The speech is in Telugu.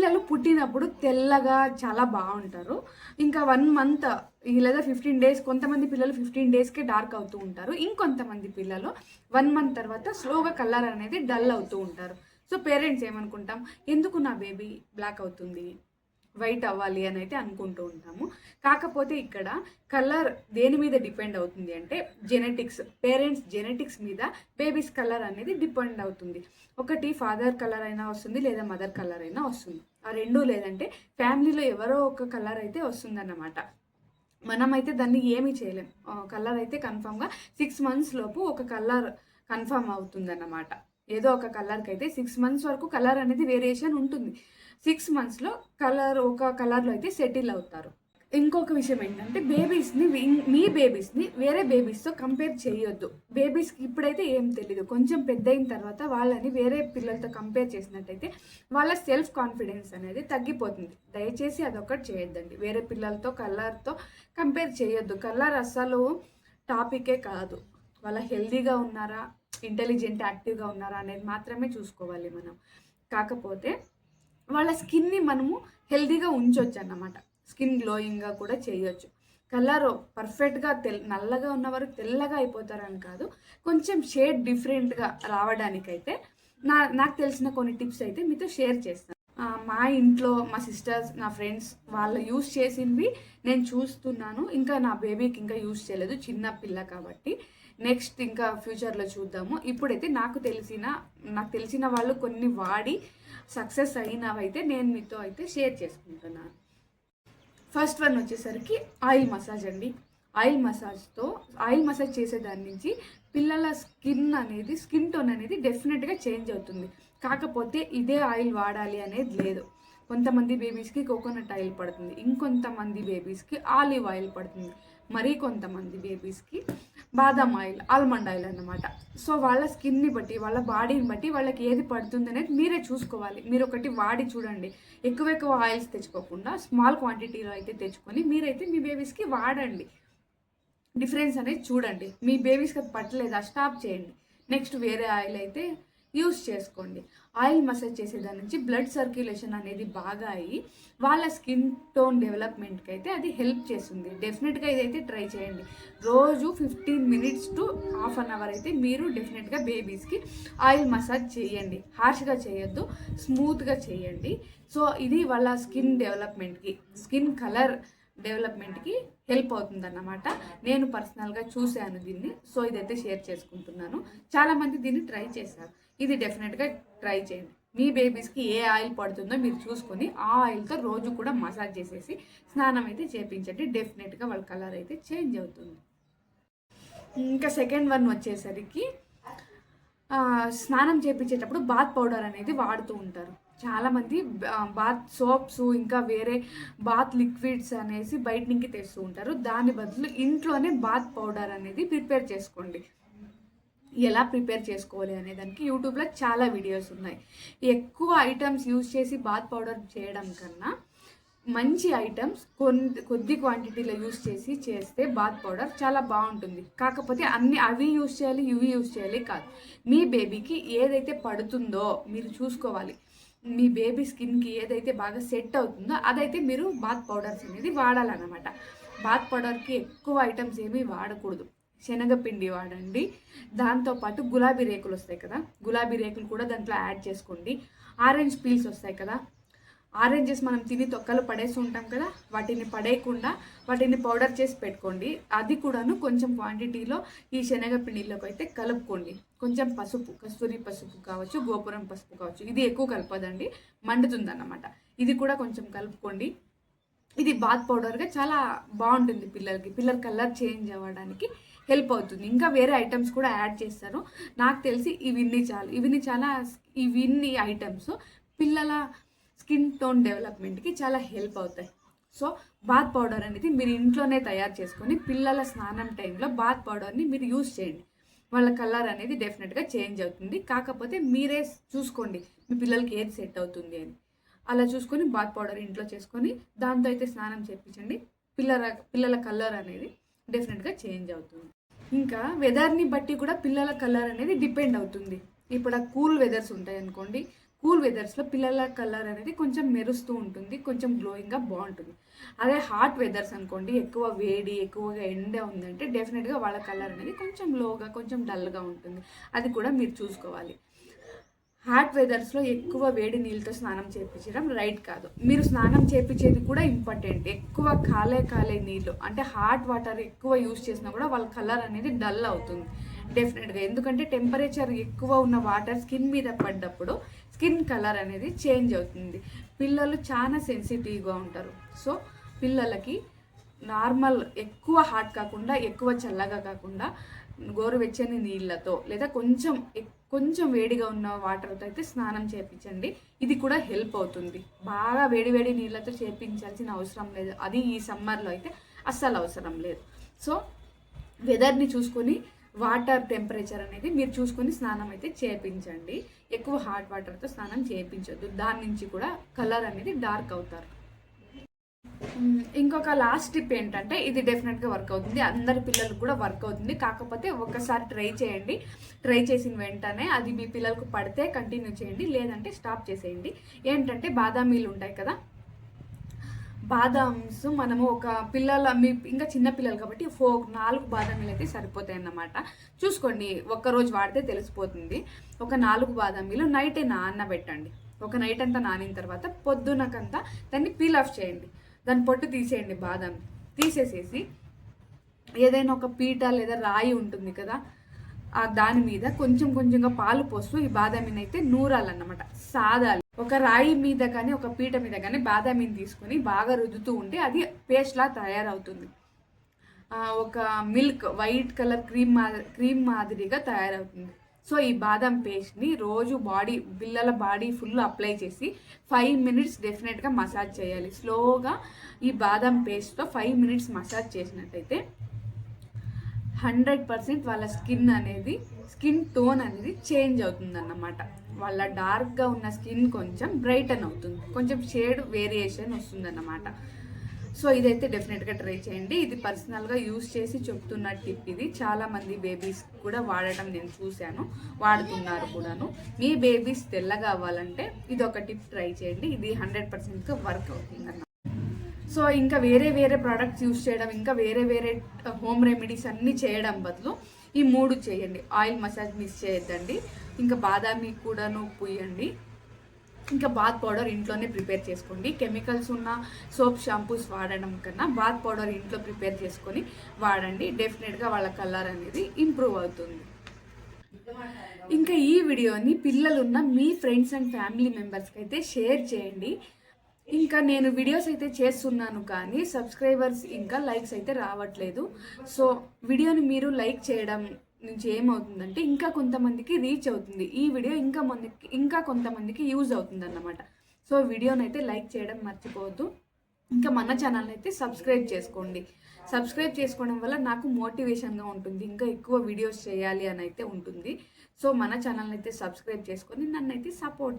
పిల్లలు పుట్టినప్పుడు తెల్లగా చాలా బాగుంటారు. ఇంకా 1 మంత్ లేదా 15 డేస్, కొంతమంది పిల్లలు 15 డేస్‌కే డార్క్ అవుతూ ఉంటారు. ఇంకొంతమంది పిల్లలు 1 మంత్ తర్వాత స్లోగా కలర్ అనేది డల్ అవుతూ ఉంటారు. సో పేరెంట్స్ ఏమనుకుంటాం, ఎందుకు నా బేబీ బ్లాక్ అవుతుంది, వైట్ అవ్వాలి అని అయితే అనుకుంటూ ఉంటాము. కాకపోతే ఇక్కడ కలర్ దేని మీద డిపెండ్ అవుతుంది అంటే జెనెటిక్స్, పేరెంట్స్ జెనెటిక్స్ మీద బేబీస్ కలర్ అనేది డిపెండ్ అవుతుంది. ఒకటి ఫాదర్ కలర్ అయినా వస్తుంది, లేదా మదర్ కలర్ అయినా వస్తుంది. ఆ రెండు లేదంటే ఫ్యామిలీలో ఎవరో ఒక కలర్ అయితే వస్తుందన్నమాట. మనమైతే దాన్ని ఏమీ చేయలేం. కలర్ అయితే కన్ఫామ్గా 6 మంత్స్ లోపు ఒక కలర్ కన్ఫామ్ అవుతుందన్నమాట. ఏదో ఒక కలర్కి అయితే 6 మంత్స్ వరకు కలర్ అనేది వేరియేషన్ ఉంటుంది. 6 మంత్స్లో కలర్ ఒక కలర్లో అయితే సెటిల్ అవుతారు. ఇంకొక విషయం ఏంటంటే మీ బేబీస్ని వేరే బేబీస్తో కంపేర్ చేయొద్దు. బేబీస్కి ఇప్పుడైతే ఏం తెలీదు, కొంచెం పెద్ద అయిన తర్వాత వాళ్ళని వేరే పిల్లలతో కంపేర్ చేసినట్టయితే వాళ్ళ సెల్ఫ్ కాన్ఫిడెన్స్ అనేది తగ్గిపోతుంది. దయచేసి అదొకటి చేయొద్దండి. వేరే పిల్లలతో కలర్తో కంపేర్ చేయొద్దు. కలర్ అస్సలు టాపికే కాదు. వాళ్ళ హెల్దీగా ఉన్నారా, ఇంటెలిజెంట్ యాక్టివ్గా ఉన్నారా అనేది మాత్రమే చూసుకోవాలి మనం. కాకపోతే వాళ్ళ స్కిన్ని మనము హెల్దీగా ఉంచవచ్చు అన్నమాట. స్కిన్ గ్లోయింగ్గా కూడా చేయొచ్చు. కలర్ పర్ఫెక్ట్గా నల్లగా ఉన్నవారు తెల్లగా అయిపోతారని కాదు, కొంచెం షేడ్ డిఫరెంట్గా రావడానికైతే నాకు తెలిసిన కొన్ని టిప్స్ అయితే మీతో షేర్ చేస్తాను. మా ఇంట్లో మా సిస్టర్స్, నా ఫ్రెండ్స్ వాళ్ళు యూస్ చేసినవి నేను చూస్తున్నాను. ఇంకా నా బేబీకి ఇంకా యూస్ చేయలేదు, చిన్న పిల్ల కాబట్టి. నెక్స్ట్ ఇంకా ఫ్యూచర్లో చూద్దాము. ఇప్పుడైతే నాకు తెలిసిన వాళ్ళు కొన్ని వాడి సక్సెస్ అయినవైతే నేను మీతో అయితే షేర్ చేసుకుంటున్నాను. ఫస్ట్ వన్ వచ్చేసరికి ఆయిల్ మసాజ్ అండి. ఆయిల్ మసాజ్ చేసేదాని నుంచి పిల్లల స్కిన్ టోన్ అనేది డెఫినెట్గా చేంజ్ అవుతుంది. కాకపోతే ఇదే ఆయిల్ వాడాలి అనేది లేదు. కొంతమంది బేబీస్కి కోకోనట్ ఆయిల్ పడుతుంది, ఇంకొంతమంది బేబీస్కి ఆలివ్ ఆయిల్ పడుతుంది, మరి కొంతమంది బేబీస్కి బాదం ఆయిల్, ఆల్మండ్ ఆయిల్ అన్నమాట. సో వాళ్ళ స్కిన్ని బట్టి, వాళ్ళ బాడీని బట్టి వాళ్ళకి ఏది పడుతుంది అనేది మీరే చూసుకోవాలి. మీరు ఒకటి వాడి చూడండి. ఎక్కువ ఆయిల్స్ తెచ్చుకోకుండా స్మాల్ క్వాంటిటీలో అయితే తెచ్చుకొని మీరైతే మీ బేబీస్కి వాడండి. డిఫరెన్స్ అనేది చూడండి. మీ బేబీస్కి అది పట్టలేదా, స్టాప్ చేయండి. నెక్స్ట్ వేరే ఆయిల్ అయితే యూస్ చేసుకోండి. ఆయిల్ మసాజ్ చేసేదాని నుంచి బ్లడ్ సర్క్యులేషన్ అనేది బాగా అయ్యి వాళ్ళ స్కిన్ టోన్ డెవలప్మెంట్కి అయితే అది హెల్ప్ చేస్తుంది. డెఫినెట్గా ఇదైతే ట్రై చేయండి. రోజు 15 minutes to half an hour అయితే మీరు డెఫినెట్గా బేబీస్కి ఆయిల్ మసాజ్ చేయండి. హార్ష్గా చేయొద్దు, స్మూత్గా చేయండి. సో ఇది వాళ్ళ స్కిన్ డెవలప్మెంట్కి, స్కిన్ కలర్ డెవలప్మెంట్కి హెల్ప్ అవుతుందన్నమాట. నేను పర్సనల్గా చూశాను దీన్ని. సో ఇదైతే షేర్ చేసుకుంటున్నాను. చాలామంది దీన్ని ట్రై చేశారు. ఇది డెఫినెట్గా ట్రై చేయండి. మీ బేబీస్కి ఏ ఆయిల్ పడుతుందో మీరు చూసుకొని ఆ ఆయిల్తో రోజు కూడా మసాజ్ చేసేసి స్నానం అయితే చేయించండి. డెఫినెట్గా వాళ్ళ కలర్ అయితే చేంజ్ అవుతుంది. ఇంకా సెకండ్ వన్ వచ్చేసరికి స్నానం చేయించేటప్పుడు బాత్ పౌడర్ అనేది వాడుతూ ఉంటారు చాలామంది. బాత్ సోప్స్ ఇంకా వేరే బాత్ లిక్విడ్స్ అనేసి బయట నుంచి తెస్తూ ఉంటారు. దాని బదులు ఇంట్లోనే బాత్ పౌడర్ అనేది ప్రిపేర్ చేసుకోండి. ఎలా ప్రిపేర్ చేసుకోవాలి అనే దానికి యూట్యూబ్లో చాలా వీడియోస్ ఉన్నాయి. ఎక్కువ ఐటమ్స్ యూజ్ చేసి బాత్ పౌడర్ చేయడం కన్నా మంచి ఐటమ్స్ కొద్ది క్వాంటిటీలో యూజ్ చేస్తే బాత్ పౌడర్ చాలా బాగుంటుంది. కాకపోతే అవి యూజ్ చేయాలి, ఇవి యూజ్ చేయాలి కాదు. మీ బేబీకి ఏదైతే పడుతుందో మీరు చూసుకోవాలి. మీ బేబీ స్కిన్కి ఏదైతే బాగా సెట్ అవుతుందో అదైతే మీరు బాత్ పౌడర్స్ అనేది వాడాలన్నమాట. బాత్ పౌడర్కి ఎక్కువ ఐటమ్స్ ఏమీ వాడకూడదు. శనగపిండి వాడండి. దాంతోపాటు గులాబీ రేకులు వస్తాయి కదా, గులాబీ రేకులు కూడా దాంట్లో యాడ్ చేసుకోండి. ఆరెంజ్ పీల్స్ వస్తాయి కదా, ఆరెంజెస్ మనం తిని తొక్కలు పడేసి ఉంటాం కదా, వాటిని పడేయకుండా వాటిని పౌడర్ చేసి పెట్టుకోండి. అది కూడాను కొంచెం క్వాంటిటీలో ఈ శనగపిండిలోకి అయితే కలుపుకోండి. కొంచెం పసుపు, కస్తూరి పసుపు కావచ్చు, గోపురం పసుపు కావచ్చు, ఇది ఎక్కువ కలపదండి, మండుతుందన్నమాట. ఇది కూడా కొంచెం కలుపుకోండి. ఇది బాత్ పౌడర్గా చాలా బాగుంటుంది. పిల్లల కలర్ చేంజ్ అవ్వడానికి హెల్ప్ అవుతుంది. ఇంకా వేరే ఐటమ్స్ కూడా యాడ్ చేస్తారు. నాకు తెలిసి ఇవిన్ని ఐటమ్స్ పిల్లల స్కిన్ టోన్ డెవలప్మెంట్కి చాలా హెల్ప్ అవుతాయి. సో బాత్ పౌడర్ అనేది మీరు ఇంట్లోనే తయారు చేసుకొని పిల్లల స్నానం టైంలో బాత్ పౌడర్ని మీరు యూస్ చేయండి. వాళ్ళ కలర్ అనేది డెఫినెట్గా చేంజ్ అవుతుంది. కాకపోతే మీరే చూసుకోండి మీ పిల్లలకి ఏది సెట్ అవుతుంది అని. అలా చూసుకొని బాత్ పౌడర్ ఇంట్లో చేసుకొని దాంతో అయితే స్నానం చేయించండి. పిల్లల కలర్ అనేది డెఫినెట్గా చేంజ్ అవుతుంది. ఇంకా వెదర్ని బట్టి కూడా పిల్లల కలర్ అనేది డిపెండ్ అవుతుంది. ఇప్పుడు కూల్ వెదర్స్ ఉంటాయి అనుకోండి, కూల్ వెదర్స్లో పిల్లల కలర్ అనేది కొంచెం మెరుస్తూ ఉంటుంది, కొంచెం గ్లోయింగ్గా బాగుంటుంది. అదే హాట్ వెదర్స్ అనుకోండి, ఎక్కువ వేడి ఎక్కువగా ఎండ ఉందంటే డెఫినెట్గా వాళ్ళ కలర్ అనేది కొంచెం లోగా కొంచెం డల్గా ఉంటుంది. అది కూడా మీరు చూసుకోవాలి. హాట్ వెదర్స్లో ఎక్కువ వేడి నీళ్ళతో స్నానం చేయించడం రైట్ కాదు. మీరు స్నానం చేయించేది కూడా ఇంపార్టెంట్. ఎక్కువ కాలే నీళ్ళు అంటే హాట్ వాటర్ ఎక్కువ యూజ్ చేసినా కూడా వాళ్ళ కలర్ అనేది డల్ అవుతుంది డెఫినెట్గా. ఎందుకంటే టెంపరేచర్ ఎక్కువ ఉన్న వాటర్ స్కిన్ మీద పడ్డప్పుడు స్కిన్ కలర్ అనేది చేంజ్ అవుతుంది. పిల్లలు చాలా సెన్సిటివ్గా ఉంటారు. సో పిల్లలకి నార్మల్ ఎక్కువ హాట్ కాకుండా ఎక్కువ చల్లగా కాకుండా గోరువెచ్చని నీళ్ళతో లేదా కొంచెం వేడిగా ఉన్న వాటర్తో అయితే స్నానం చేయించండి. ఇది కూడా హెల్ప్ అవుతుంది. బాగా వేడి నీళ్ళతో చేయించాల్సిన అవసరం లేదు. అది ఈ సమ్మర్లో అయితే అస్సలు అవసరం లేదు. సో వెదర్ని చూసుకొని వాటర్ టెంపరేచర్ అనేది మీరు చూసుకొని స్నానం అయితే చేయించండి. ఎక్కువ హాట్ వాటర్తో స్నానం చేయించొద్దు. దాని నుంచి కూడా కలర్ అనేది డార్క్ అవుతారు. ఇంకొక లాస్ట్ టిప్ ఏంటంటే ఇది డెఫినెట్గా వర్క్ అవుతుంది, అందరి పిల్లలకు కూడా వర్క్ అవుతుంది. కాకపోతే ఒకసారి ట్రై చేయండి. ట్రై చేసిన వెంటనే అది మీ పిల్లలకు పడితే కంటిన్యూ చేయండి, లేదంటే స్టాప్ చేసేయండి. ఏంటంటే బాదామీలు ఉంటాయి కదా, బాదామ్స్ మనము ఒక మీ ఇంకా చిన్న పిల్లలు కాబట్టి 4 బాదామీలు అయితే సరిపోతాయి అన్నమాట. చూసుకోండి, ఒక్కరోజు వాడితే తెలిసిపోతుంది. ఒక 4 బాదామీలు నైటే నానబెట్టండి. ఒక నైట్ అంతా నానిన తర్వాత పొద్దునకంతా దాన్ని పీల్ ఆఫ్ చేయండి. దాని పొట్టు తీసేయండి. బాదం తీసేసేసి ఏదైనా ఒక పీట లేదా రాయి ఉంటుంది కదా, దాని మీద కొంచెంగా పాలు పోస్తూ ఈ బాదామిని అయితే నూరాలన్నమాట, సాదాలి. ఒక రాయి మీద కానీ ఒక పీట మీద కానీ బాదామిని తీసుకొని బాగా రుద్దుతూ ఉంటే అది పేస్ట్లా తయారవుతుంది. ఒక మిల్క్ వైట్ కలర్ క్రీమ్ మాదిరిగా తయారవుతుంది. సో ఈ బాదం పేస్ట్ని రోజు పిల్లల బాడీ ఫుల్ అప్లై చేసి 5 మినిట్స్ డెఫినెట్గా మసాజ్ చేయాలి. స్లోగా ఈ బాదం పేస్ట్తో 5 మినిట్స్ మసాజ్ చేసినట్టయితే 100% వాళ్ళ స్కిన్ టోన్ అనేది చేంజ్ అవుతుంది అన్నమాట. వాళ్ళ డార్క్గా ఉన్న స్కిన్ కొంచెం బ్రైటన్ అవుతుంది, కొంచెం షేడ్ వేరియేషన్ వస్తుంది అన్నమాట. సో ఇదైతే డెఫినెట్గా ట్రై చేయండి. ఇది పర్సనల్గా యూజ్ చేసి చెప్తున్న టిప్. ఇది చాలామంది బేబీస్ కూడా వాడటం నేను చూశాను, వాడుతున్నారు కూడాను. మీ బేబీస్ తెల్లగా అవ్వాలంటే ఇది ఒక టిప్ ట్రై చేయండి. ఇది 100%గా వర్క్ అవుతుంది అన్నమాట. సో ఇంకా వేరే ప్రోడక్ట్స్ యూజ్ చేయడం, ఇంకా వేరే హోమ్ రెమెడీస్ అన్నీ చేయడం బదులు ఈ 3 చేయండి. ఆయిల్ మసాజ్ మిస్ చేయొద్దండి, ఇంకా బాదామి కూడాను పూయండి, ఇంకా బాత్ పౌడర్ ఇంట్లోనే ప్రిపేర్ చేసుకోండి. కెమికల్స్ ఉన్న సోప్ షాంపూస్ వాడడం కన్నా బాత్ పౌడర్ ఇంట్లో ప్రిపేర్ చేసుకొని వాడండి. డెఫినెట్గా వాళ్ళ కలర్ అనేది ఇంప్రూవ్ అవుతుంది. ఇంకా ఈ వీడియోని పిల్లలున్న మీ ఫ్రెండ్స్ అండ్ ఫ్యామిలీ మెంబర్స్కి అయితే షేర్ చేయండి. ఇంకా నేను వీడియోస్ అయితే చేస్తున్నాను కానీ సబ్స్క్రైబర్స్ ఇంకా లైక్స్ అయితే రావట్లేదు. సో వీడియోని మీరు లైక్ చేయడం నుంచి ఏమవుతుందంటే ఇంకా కొంతమందికి రీచ్ అవుతుంది. ఈ వీడియో ఇంకా కొంతమందికి యూజ్ అవుతుంది అన్నమాట. సో వీడియోని అయితే లైక్ చేయడం మర్చిపోవద్దు. ఇంకా మన ఛానల్ని అయితే సబ్స్క్రైబ్ చేసుకోండి. సబ్స్క్రైబ్ చేసుకోవడం వల్ల నాకు మోటివేషన్గా ఉంటుంది, ఇంకా ఎక్కువ వీడియోస్ చేయాలి అని అయితే ఉంటుంది. సో మన ఛానల్ని అయితే సబ్స్క్రైబ్ చేసుకొని నన్ను అయితే సపోర్ట్